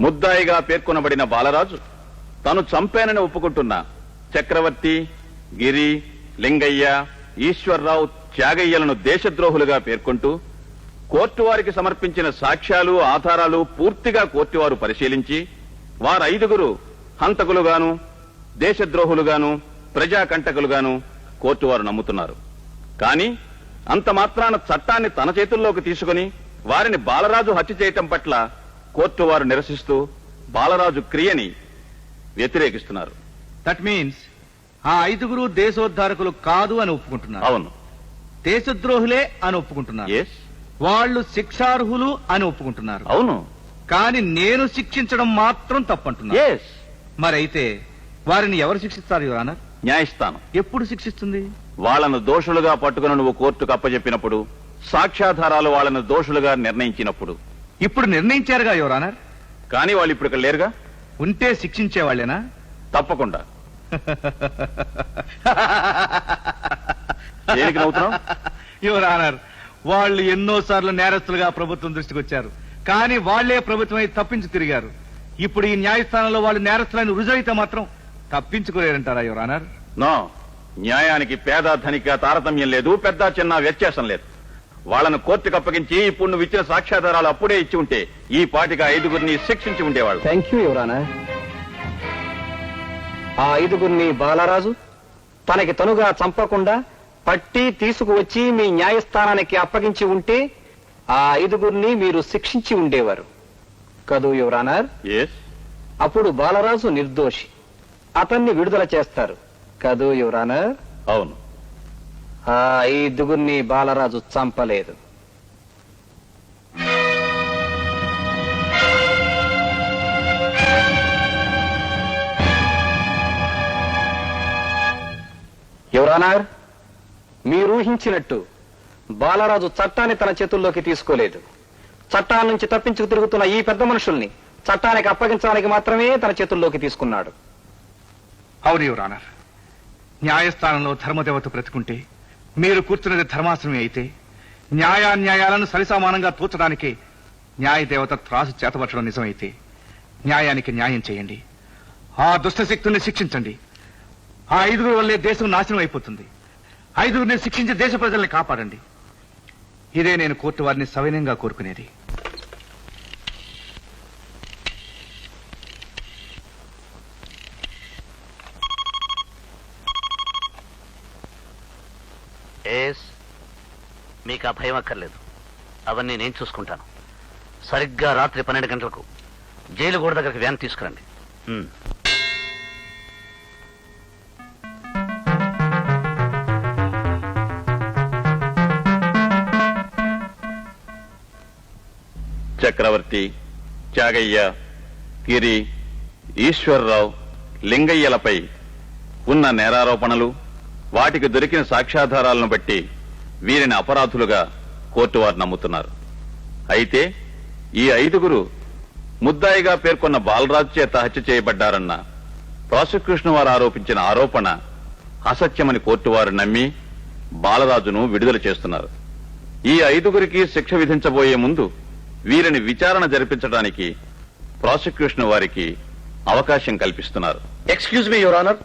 ముద్దాయిగా పేర్కొనబడిన బాలరాజు తను చంపానని ఒప్పుకుంటున్న చక్రవర్తి, గిరి, లింగయ్య, ఈశ్వర్రావు, త్యాగయ్యలను దేశద్రోహులుగా పేర్కొంటూ కోర్టు వారికి సమర్పించిన సాక్ష్యాలు, ఆధారాలు పూర్తిగా కోర్టు వారు పరిశీలించి వారైదుగురు హంతకులుగాను, దేశద్రోహులుగాను, ప్రజాకంటకులుగాను కోర్టు వారు నమ్ముతున్నారు. కానీ అంత మాత్రాన చట్టాన్ని తన చేతుల్లోకి తీసుకుని వారిని బాలరాజు హత్య చేయటం పట్ల కోర్టు వారు నిరసిస్తూ బాలరాజు క్రియని వ్యతిరేకిస్తున్నారు. దట్ మీన్స్ ఆ ఐదుగురు దేశోద్ధారకులు కాదు అని ఒప్పుకుంటున్నారు. అవును. దేశద్రోహులే అని ఒప్పుకుంటున్నారు. వాళ్ళు శిక్షార్హులు అని ఒప్పుకుంటున్నారు. అవును. కానీ నేను శిక్షించడం మాత్రం తప్పంటున్నారు. మరైతే వారిని ఎవరు శిక్షిస్తారు యువర్ ఆనర్? న్యాయస్థానం. ఎప్పుడు శిక్షిస్తుంది? వాళ్లను దోషులుగా పట్టుకుని నువ్వు కోర్టుకు అప్పచెప్పినప్పుడు, సాక్ష్యాధారాలు వాళ్లను దోషులుగా నిర్ణయించినప్పుడు. ఇప్పుడు నిర్ణయించారుగా యువర్ ఆనర్. కానీ వాళ్ళు ఇప్పుడు ఇక్కడ లేరుగా. ఉంటే శిక్షించే వాళ్ళేనా? తప్పకుండా. దేనికి నవ్వుతున్నావు? యువర్ ఆనర్, వాళ్ళు ఎన్నోసార్లు నేరస్తులుగా ప్రభుత్వం దృష్టికి వచ్చారు. కానీ వాళ్లే ప్రభుత్వమై తప్పించి తిరిగారు. ఇప్పుడు ఈ న్యాయస్థానంలో వాళ్ళు నేరస్తులను రుజువైతే మాత్రం తప్పించుకోలేరంటారా యువర్ ఆనర్? నో. న్యాయానికి పేద ధనిక తారతమ్యం లేదు, పెద్ద చిన్న వ్యత్యాసం లేదు. వాళ్లను కోర్టుకు అప్పగించి ఇప్పుడు నువ్వు ఇచ్చిన సాక్ష్యాధారాలు అప్పుడే ఇచ్చి ఉంటే ఈ పాటిగా ఐదుగురిని శిక్షించి ఉండేవాళ్ళు. Thank you your honour. ఆ ఐదుగురిని బాలరాజు తనకి తనుగా చంపకుండా పట్టి తీసుకువచ్చి మీ న్యాయస్థానానికి అప్పగించి ఉంటే ఆ ఐదుగురిని మీరు శిక్షించి ఉండేవారు కదూ యువర్ ఆనర్? అప్పుడు బాలరాజు నిర్దోషి, అతన్ని విడుదల చేస్తారు కదూ యువర్ ఆనర్? అవును. ఆ ఐదుగురిని బాలరాజు చంపలేదు. యువర్ ఆనర్, మీరు ఊహించినట్టు బాలరాజు చట్టాన్ని తన చేతుల్లోకి తీసుకోలేదు. చట్టాల నుంచి తప్పించుకు తిరుగుతున్న ఈ పెద్ద మనుషుల్ని చట్టానికి అప్పగించడానికి మాత్రమే తన చేతుల్లోకి తీసుకున్నాడు. అవును యువర్ ఆనర్. న్యాయస్థానంలో ధర్మదేవత బ్రతుకుంటే, మీరు కూర్చున్నది ధర్మాసనమే అయితే, న్యాయాన్యాయాలను సరిసమానంగా తూచడానికి న్యాయదేవత త్రాసు చేతపరచడం నిజమైతే న్యాయానికి న్యాయం చేయండి. ఆ దుష్ట శక్తుల్ని శిక్షించండి. ఆ ఐదుగురు వల్లే దేశం నాశనం అయిపోతుంది. ఐదుగురిని శిక్షించి దేశ ప్రజల్ని కాపాడండి. ఇదే నేను కోర్టు వారిని సవినయంగా కోరుకునేది. మీకు ఆ భయం అక్కర్లేదు. అవన్నీ నేను చూసుకుంటాను. సరిగ్గా రాత్రి 12 గంటలకు జైలు గోడ దగ్గరికి వ్యాన్ తీసుకురండి. చక్రవర్తి, త్యాగయ్య, గిరి, ఈశ్వర్రావు, లింగయ్యలపై ఉన్న నేరారోపణలు, వాటికి దొరికిన సాక్ష్యాధారాలను బట్టి వీరిని అపరాధులుగా కోర్టు వారు నమ్ముతున్నారు. అయితే ఈ ఐదుగురు ముద్దాయిగా పేర్కొన్న బాలరాజు చేత హత్య చేయబడ్డారన్న ప్రాసిక్యూషన్ వారు ఆరోపించిన ఆరోపణ అసత్యమని కోర్టు వారు నమ్మి బాలరాజును విడుదల చేస్తున్నారు. ఈ ఐదుగురికి శిక్ష విధించబోయే ముందు వీరిని విచారణ జరిపించడానికి ప్రాసిక్యూషన్ వారికి అవకాశం కల్పిస్తున్నారు. ఎక్స్క్యూజ్ మీ యువర్ ఆనర్,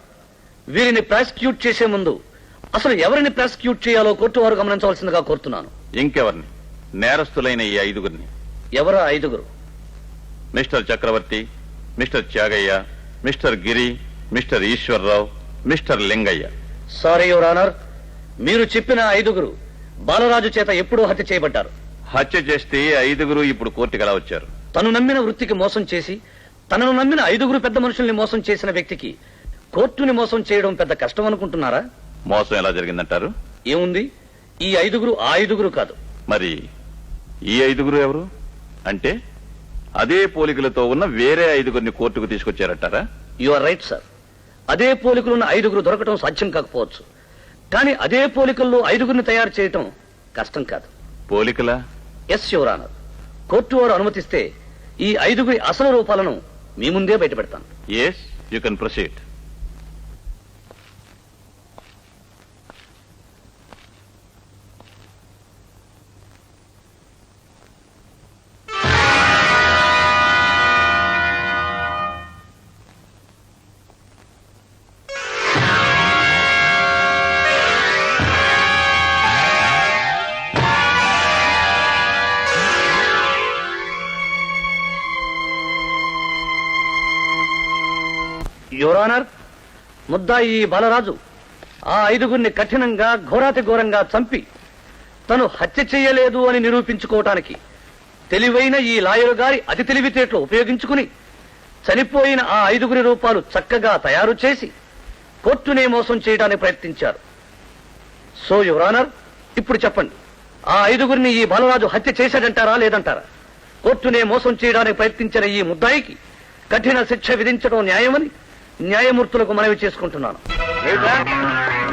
వీరిని ప్రాసిక్యూట్ చేసే ముందు అసలు ఎవరిని ప్రాసిక్యూట్ చేయాలో కోర్టు వారు గమనించవలసిందిగా కోరుతున్నాను. ఇంకెవరిని? నేరస్తులైన ఈ ఐదుగురిని. ఎవరా ఐదుగురు? Mister Chakravarthy, mister Tyagayya, mister Giri, mister Eshwar Rao, mister Lingaiah. Sorry your honour, మీరు చెప్పిన ఐదుగురు బాలరాజు చేత ఎప్పుడూ హత్య చేయబడ్డారు. హత్య చేస్తే ఐదుగురు ఇప్పుడు కోర్టుకు ఎలా వచ్చారు? తను నమ్మిన వృత్తికి మోసం చేసి తనను నమ్మిన ఐదుగురు పెద్ద మనుషుల్ని మోసం చేసిన వ్యక్తికి కోర్టుని మోసం చేయడం పెద్ద కష్టం అనుకుంటున్నారా? మోసం ఎలా జరిగిందంటారు? ఏముంది, ఈ ఐదుగురు ఆ ఐదుగురు కాదు. మరి ఈ ఐదుగురు ఎవరు? అంటే అదే పోలికలతో ఉన్న వేరే ఐదుగురిని కోర్టుకు తీసుకొచ్చారంటారా? You are right sir. అదే పోలికలున్న ఐదుగురు దొరకడం సాధ్యం కాకపోవచ్చు, కానీ అదే పోలికల్లో ఐదుగురిని తయారు చేయటం కష్టం కాదు. పోలికలా? Yes your honour. కోర్టు వారు అనుమతిస్తే ఈ ఐదుగురి అసలు రూపాలను మీ ముందే బయటపెడతాను. Yes, you can proceed. Your honour, ముద్దాయి బాలరాజు ఆ ఐదుగురిని కఠినంగా ఘోరాతి ఘోరంగా చంపి తను హత్య చేయలేదు అని నిరూపించుకోవటానికి తెలివైన ఈ లాయరు గారి అతి తెలివితేటలు ఉపయోగించుకుని చనిపోయిన ఆ ఐదుగురి రూపాలు చక్కగా తయారు చేసి కోర్టునే మోసం చేయడానికి ప్రయత్నించారు. సో యువరానర్, ఇప్పుడు చెప్పండి, ఆ ఐదుగురిని ఈ బాలరాజు హత్య చేశాడంటారా లేదంటారా? కోర్టునే మోసం చేయడానికి ప్రయత్నించిన ఈ ముద్దాయికి కఠిన శిక్ష విధించడం న్యాయమని న్యాయమూర్తులకు మనవి చేసుకుంటున్నాను.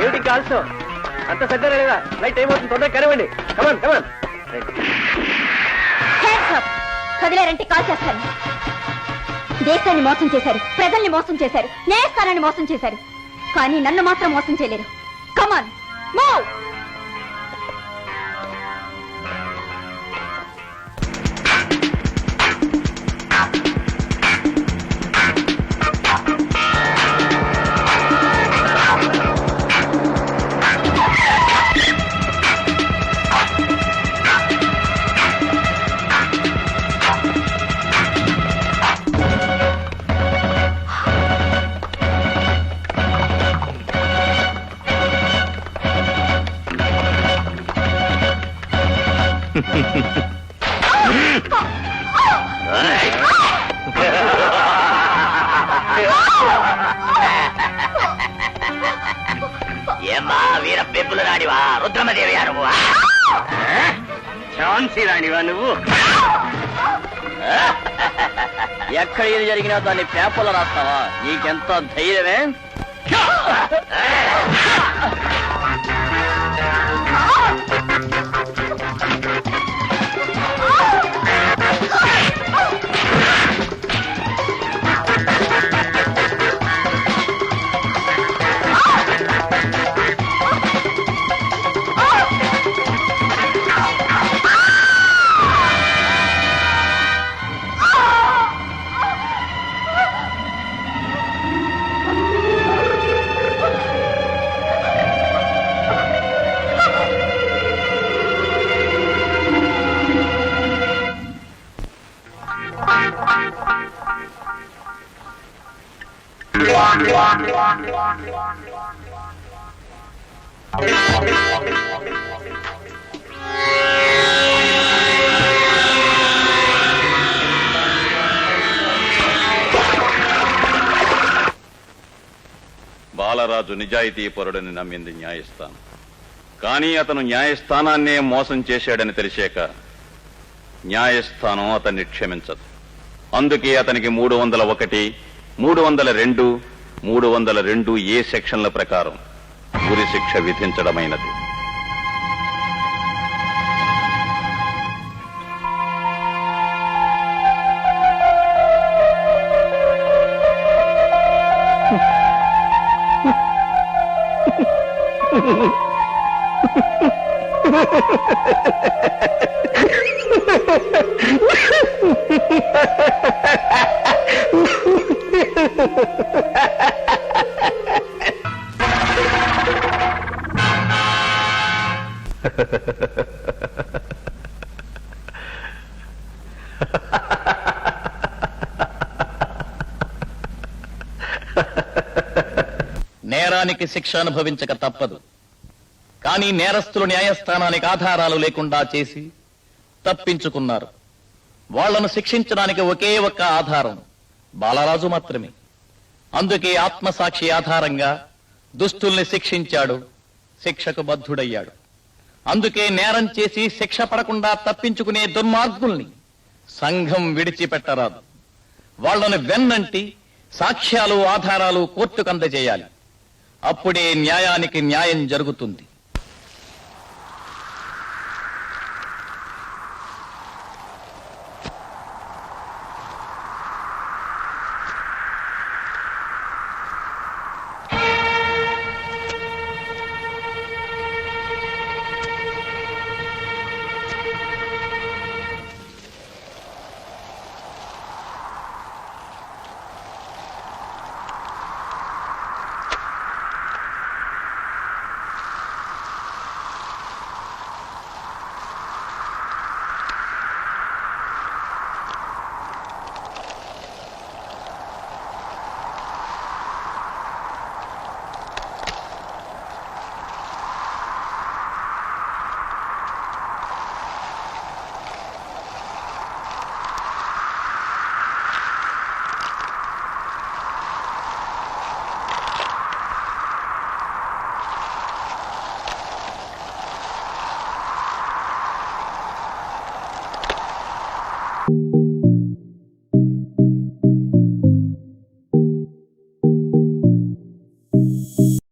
ఏమిటి కాల్సో అంత సజ్జన లేదా? నైట్ టైం అవుతుంది, తొందరగా కనివ్వండి. కమాన్ కమాన్. కదిలేరంటే కాల్ చేస్తాను. దేశాన్ని మోసం చేశారు, ప్రజల్ని మోసం చేశారు, న్యాయస్థానాన్ని మోసం చేశారు, కానీ నన్ను మాత్రం మోసం చేయలేరు. Come on move. ఏమ్మా వీర పెప్పులు రాడివా? రుద్రమదేవి నువ్వు? ఝాన్సీ రాణివా నువ్వు? ఎక్కడ ఏది జరిగినా దాన్ని పేపర్లో రాస్తావా? నీకెంత ధైర్యమే? బాలరాజు నిజాయితీపరుడని నమ్మింది న్యాయస్థానం. కానీ అతను న్యాయస్థానాన్నే మోసం చేశాడని తెలిసాక న్యాయస్థానం అతన్ని క్షమించదు. అందుకే అతనికి 301, 302, 302 ఏ సెక్షన్ల ప్రకారం ఉరి శిక్ష విధించడమైనది. నేరానికి శిక్ష అనుభవించక తప్పదు. కానీ నేరస్తులు న్యాయస్థానానికి ఆధారాలు లేకుండా చేసి తప్పించుకున్నారు. వాళ్లను శిక్షించడానికి ఒకే ఒక్క ఆధారం బాలరాజు మాత్రమే. అందుకే ఆత్మసాక్షి ఆధారంగా దుష్టుల్ని శిక్షించాడు, శిక్షకు బద్ధుడయ్యాడు. అందుకే నేరం చేసి శిక్ష పడకుండా తప్పించుకునే దుర్మార్గుల్ని సంఘం విడిచిపెట్టరాదు. వాళ్లను వెన్నంటి సాక్ష్యాలు ఆధారాలు కోర్టుకు అందజేయాలి. అప్పుడే న్యాయానికి న్యాయం జరుగుతుంది. ఆ